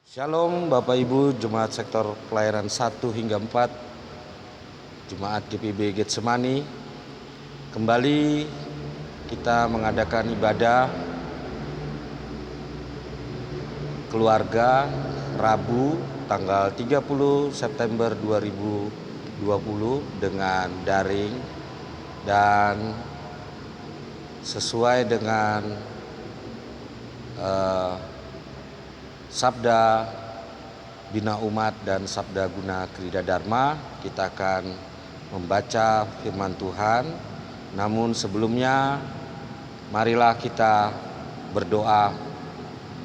Shalom Bapak Ibu Jemaat Sektor Pelayanan 1 hingga 4 Jemaat GPIB Getsemani. Kembali kita mengadakan ibadah keluarga Rabu tanggal 30 September 2020 dengan daring dan sesuai dengan Sabda Bina Umat dan Sabda Guna Krida Dharma, kita akan membaca firman Tuhan. Namun sebelumnya, marilah kita berdoa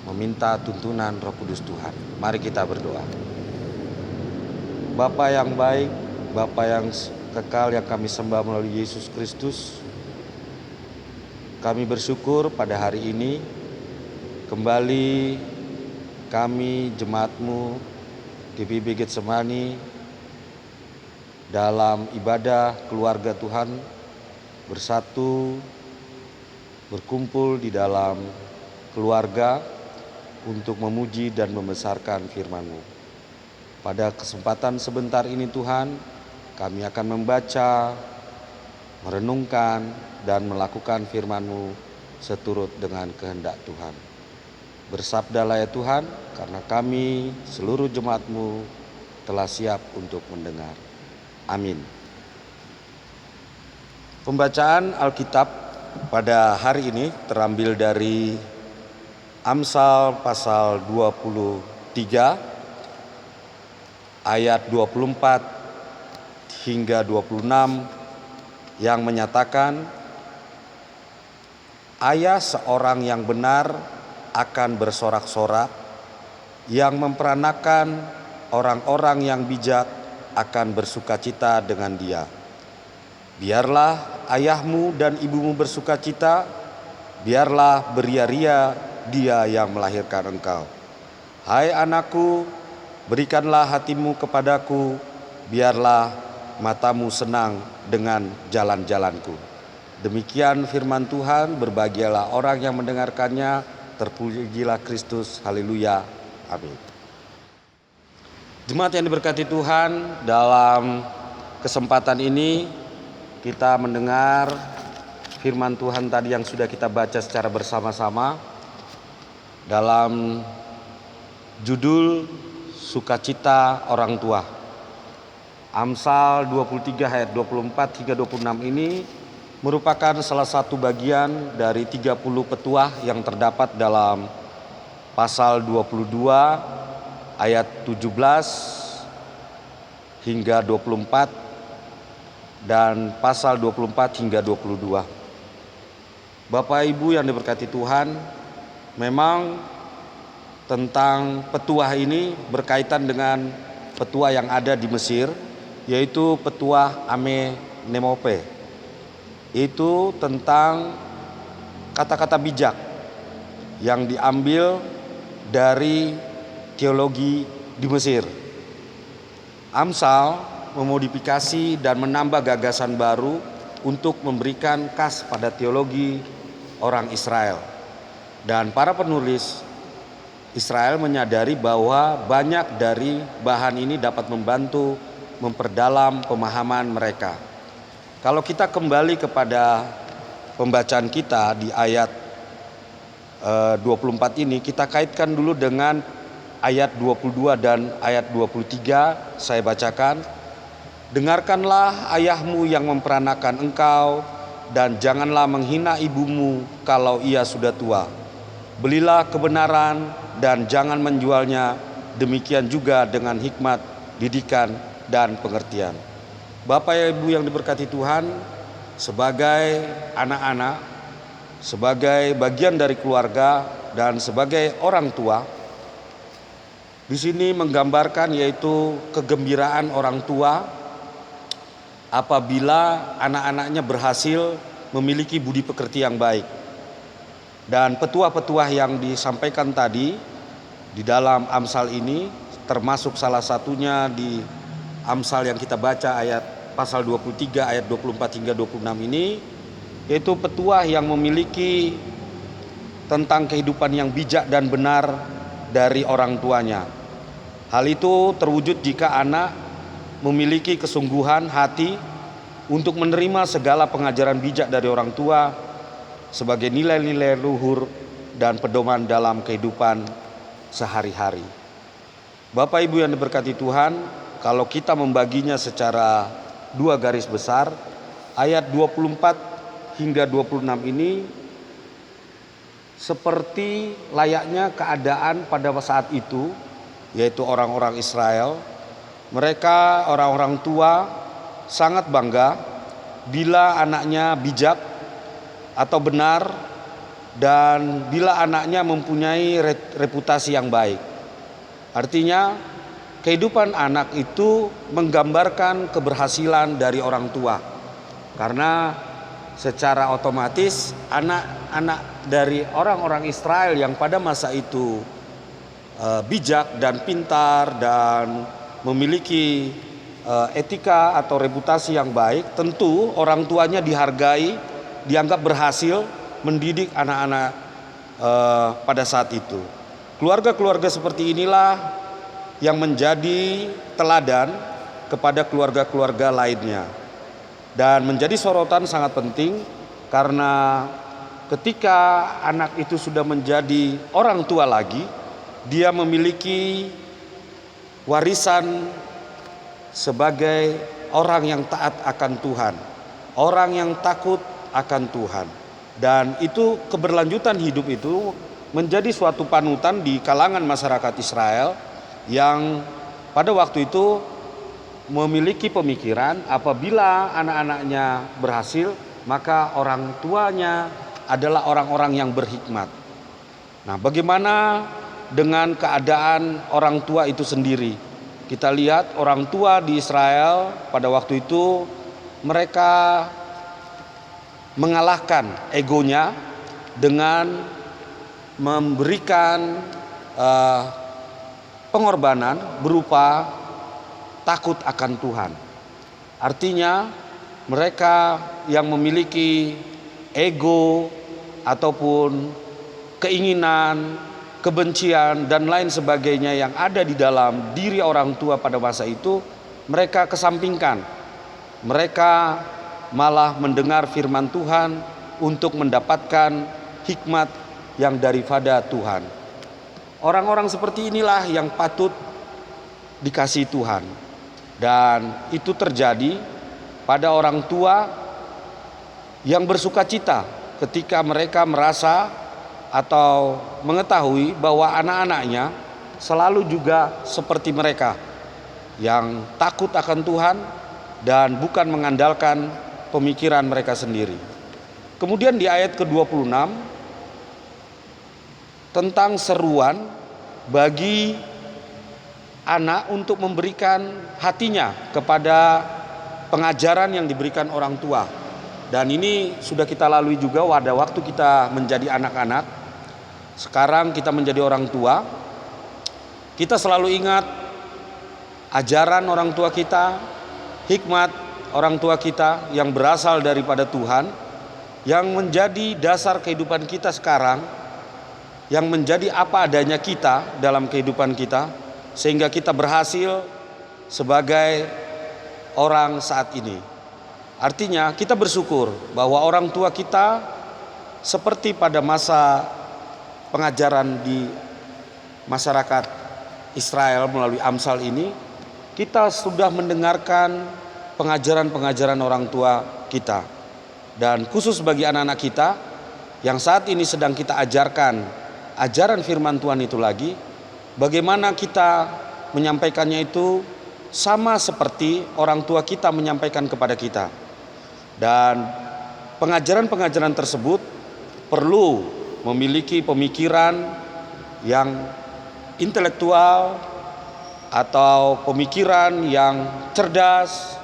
meminta tuntunan Roh Kudus Tuhan. Mari kita berdoa. Bapa yang baik, Bapa yang kekal yang kami sembah melalui Yesus Kristus, kami bersyukur pada hari ini kembali kami jemaat-Mu GPIB Getsemani dalam ibadah keluarga Tuhan bersatu, berkumpul di dalam keluarga untuk memuji dan membesarkan firman-Mu. Pada kesempatan sebentar ini Tuhan, kami akan membaca, merenungkan, dan melakukan firman-Mu seturut dengan kehendak Tuhan. Bersabdalah ya Tuhan, karena kami seluruh jemaat-Mu telah siap untuk mendengar. Amin. Pembacaan Alkitab pada hari ini terambil dari Amsal pasal 23 ayat 24 hingga 26 yang menyatakan, ayah seorang yang benar akan bersorak-sorak, yang memperanakan orang-orang yang bijak akan bersukacita dengan dia. Biarlah ayahmu dan ibumu bersukacita, biarlah beria-ria dia yang melahirkan engkau. Hai anakku, berikanlah hatimu kepadaku, biarlah matamu senang dengan jalan-jalanku. Demikian firman Tuhan, berbahagialah orang yang mendengarkannya, terpujilah Kristus, haleluya, amin. Jemaat yang diberkati Tuhan, dalam kesempatan ini kita mendengar firman Tuhan tadi yang sudah kita baca secara bersama-sama dalam judul Sukacita Orang Tua. Amsal 23 ayat 24 hingga 26 ini merupakan salah satu bagian dari 30 petuah yang terdapat dalam pasal 22 ayat 17 hingga 24 dan pasal 24 hingga 22. Bapak Ibu yang diberkati Tuhan, memang tentang petuah ini berkaitan dengan petuah yang ada di Mesir, yaitu petuah Amenemope. Itu tentang kata-kata bijak yang diambil dari teologi di Mesir. Amsal memodifikasi dan menambah gagasan baru untuk memberikan khas pada teologi orang Israel. Dan para penulis Israel menyadari bahwa banyak dari bahan ini dapat membantu memperdalam pemahaman mereka. Kalau kita kembali kepada pembacaan kita di ayat 24 ini, kita kaitkan dulu dengan ayat 22 dan ayat 23. Saya bacakan. Dengarkanlah ayahmu yang memperanakan engkau, dan janganlah menghina ibumu kalau ia sudah tua. Belilah kebenaran dan jangan menjualnya, demikian juga dengan hikmat, didikan, dan pengertian. Bapak Ibu yang diberkati Tuhan, sebagai anak-anak, sebagai bagian dari keluarga, dan sebagai orang tua, di sini menggambarkan yaitu kegembiraan orang tua apabila anak-anaknya berhasil memiliki budi pekerti yang baik. Dan petuah-petuah yang disampaikan tadi di dalam Amsal ini, termasuk salah satunya di Amsal yang kita baca ayat pasal 23 ayat 24 hingga 26 ini, yaitu petuah yang memiliki tentang kehidupan yang bijak dan benar dari orang tuanya. Hal itu terwujud jika anak memiliki kesungguhan hati untuk menerima segala pengajaran bijak dari orang tua sebagai nilai-nilai luhur dan pedoman dalam kehidupan sehari-hari. Bapak Ibu yang diberkati Tuhan, kalau kita membaginya secara dua garis besar, ayat 24 hingga 26 ini seperti layaknya keadaan pada saat itu, yaitu orang-orang Israel. Mereka orang-orang tua sangat bangga bila anaknya bijak atau benar dan bila anaknya mempunyai reputasi yang baik. Artinya kehidupan anak itu menggambarkan keberhasilan dari orang tua. Karena secara otomatis anak-anak dari orang-orang Israel yang pada masa itu bijak dan pintar dan memiliki etika atau reputasi yang baik, tentu orang tuanya dihargai, dianggap berhasil mendidik anak-anak pada saat itu. Keluarga-keluarga seperti inilah yang menjadi teladan kepada keluarga-keluarga lainnya. Dan menjadi sorotan sangat penting karena ketika anak itu sudah menjadi orang tua lagi, dia memiliki warisan sebagai orang yang taat akan Tuhan, orang yang takut akan Tuhan. Dan itu keberlanjutan hidup itu menjadi suatu panutan di kalangan masyarakat Israel yang pada waktu itu memiliki pemikiran apabila anak-anaknya berhasil, maka orang tuanya adalah orang-orang yang berhikmat. Nah, bagaimana dengan keadaan orang tua itu sendiri? Kita lihat orang tua di Israel pada waktu itu mereka mengalahkan egonya dengan memberikan pengorbanan berupa takut akan Tuhan. Artinya mereka yang memiliki ego ataupun keinginan, kebencian dan lain sebagainya yang ada di dalam diri orang tua pada masa itu, mereka kesampingkan. Mereka malah mendengar firman Tuhan untuk mendapatkan hikmat yang daripada Tuhan. Orang-orang seperti inilah yang patut dikasihi Tuhan. Dan itu terjadi pada orang tua yang bersuka cita ketika mereka merasa atau mengetahui bahwa anak-anaknya selalu juga seperti mereka yang takut akan Tuhan dan bukan mengandalkan pemikiran mereka sendiri. Kemudian di ayat ke-26 tentang seruan bagi anak untuk memberikan hatinya kepada pengajaran yang diberikan orang tua. Dan ini sudah kita lalui juga pada waktu kita menjadi anak-anak. Sekarang kita menjadi orang tua. Kita selalu ingat ajaran orang tua kita, hikmat orang tua kita yang berasal daripada Tuhan, yang menjadi dasar kehidupan kita sekarang, yang menjadi apa adanya kita dalam kehidupan kita, sehingga kita berhasil sebagai orang saat ini. Artinya kita bersyukur bahwa orang tua kita seperti pada masa pengajaran di masyarakat Israel melalui Amsal ini, kita sudah mendengarkan pengajaran-pengajaran orang tua kita. Dan khusus bagi anak-anak kita yang saat ini sedang kita ajarkan ajaran firman Tuhan itu lagi, bagaimana kita menyampaikannya itu sama seperti orang tua kita menyampaikan kepada kita. Dan pengajaran-pengajaran tersebut perlu memiliki pemikiran yang intelektual atau pemikiran yang cerdas,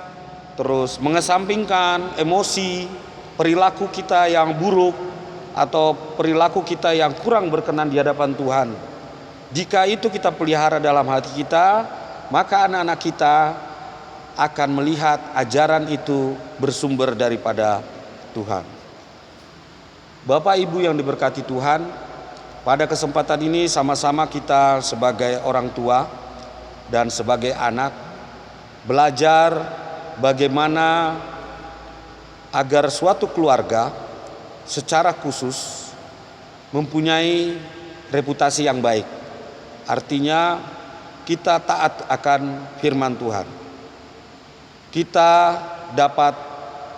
terus mengesampingkan emosi, perilaku kita yang buruk atau perilaku kita yang kurang berkenan di hadapan Tuhan. Jika itu kita pelihara dalam hati kita, maka anak-anak kita akan melihat ajaran itu bersumber daripada Tuhan. Bapak Ibu yang diberkati Tuhan, Pada kesempatan ini sama-sama kita sebagai orang tua dan sebagai anak belajar bagaimana agar suatu keluarga secara khusus mempunyai reputasi yang baik. Artinya kita taat akan firman Tuhan. Kita dapat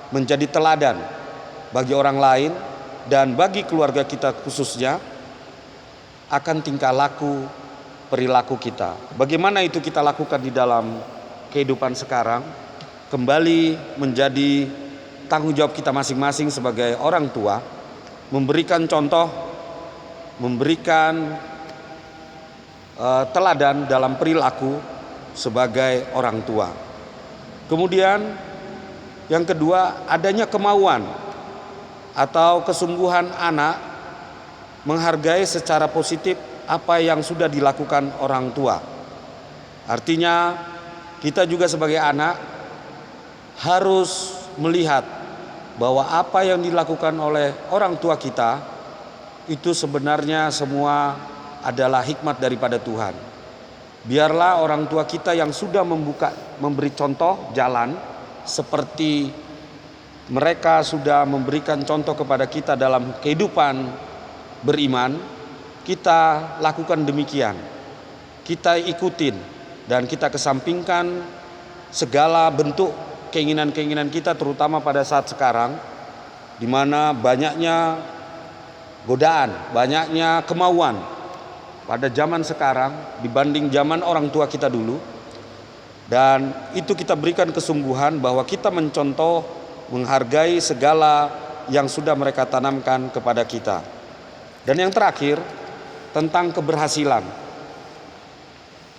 menjadi teladan bagi orang lain dan bagi keluarga kita khususnya akan tingkah laku perilaku kita. Bagaimana itu kita lakukan di dalam kehidupan sekarang kembali menjadi tanggung jawab kita masing-masing sebagai orang tua, memberikan contoh, memberikan teladan dalam perilaku sebagai orang tua. Kemudian yang kedua, adanya kemauan atau kesungguhan anak menghargai secara positif apa yang sudah dilakukan orang tua. Artinya kita juga sebagai anak harus melihat bahwa apa yang dilakukan oleh orang tua kita itu sebenarnya semua adalah hikmat daripada Tuhan. Biarlah orang tua kita yang sudah memberi contoh jalan seperti mereka sudah memberikan contoh kepada kita dalam kehidupan beriman, kita lakukan demikian. Kita ikutin dan kita kesampingkan segala bentuk keinginan-keinginan kita, terutama pada saat sekarang di mana banyaknya godaan, banyaknya kemauan pada zaman sekarang dibanding zaman orang tua kita dulu. Dan itu kita berikan kesungguhan bahwa kita mencontoh, menghargai segala yang sudah mereka tanamkan kepada kita. Dan yang terakhir tentang keberhasilan,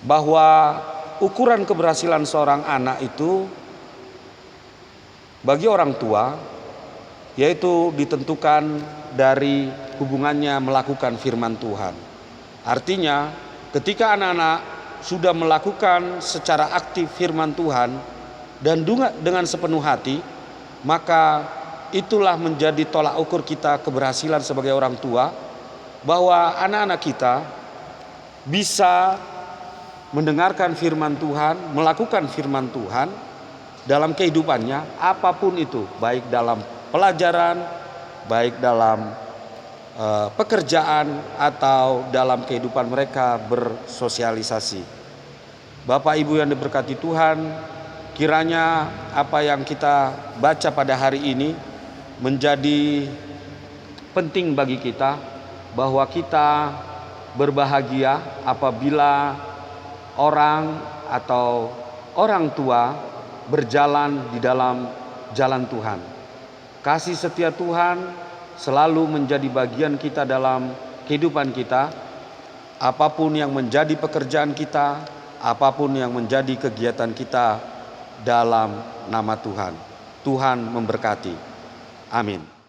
bahwa ukuran keberhasilan seorang anak itu bagi orang tua yaitu ditentukan dari hubungannya melakukan firman Tuhan. Artinya ketika anak-anak sudah melakukan secara aktif firman Tuhan dan dengan sepenuh hati, maka itulah menjadi tolak ukur kita keberhasilan sebagai orang tua, bahwa anak-anak kita bisa mendengarkan firman Tuhan, melakukan firman Tuhan dalam kehidupannya apapun itu, baik dalam pelajaran, baik dalam pekerjaan atau dalam kehidupan mereka bersosialisasi. Bapak Ibu yang diberkati Tuhan, kiranya apa yang kita baca pada hari ini menjadi penting bagi kita, bahwa kita berbahagia apabila orang atau orang tua berjalan di dalam jalan Tuhan. Kasih setia Tuhan selalu menjadi bagian kita dalam kehidupan kita. Apapun yang menjadi pekerjaan kita, apapun yang menjadi kegiatan kita dalam nama Tuhan. Tuhan memberkati. Amin.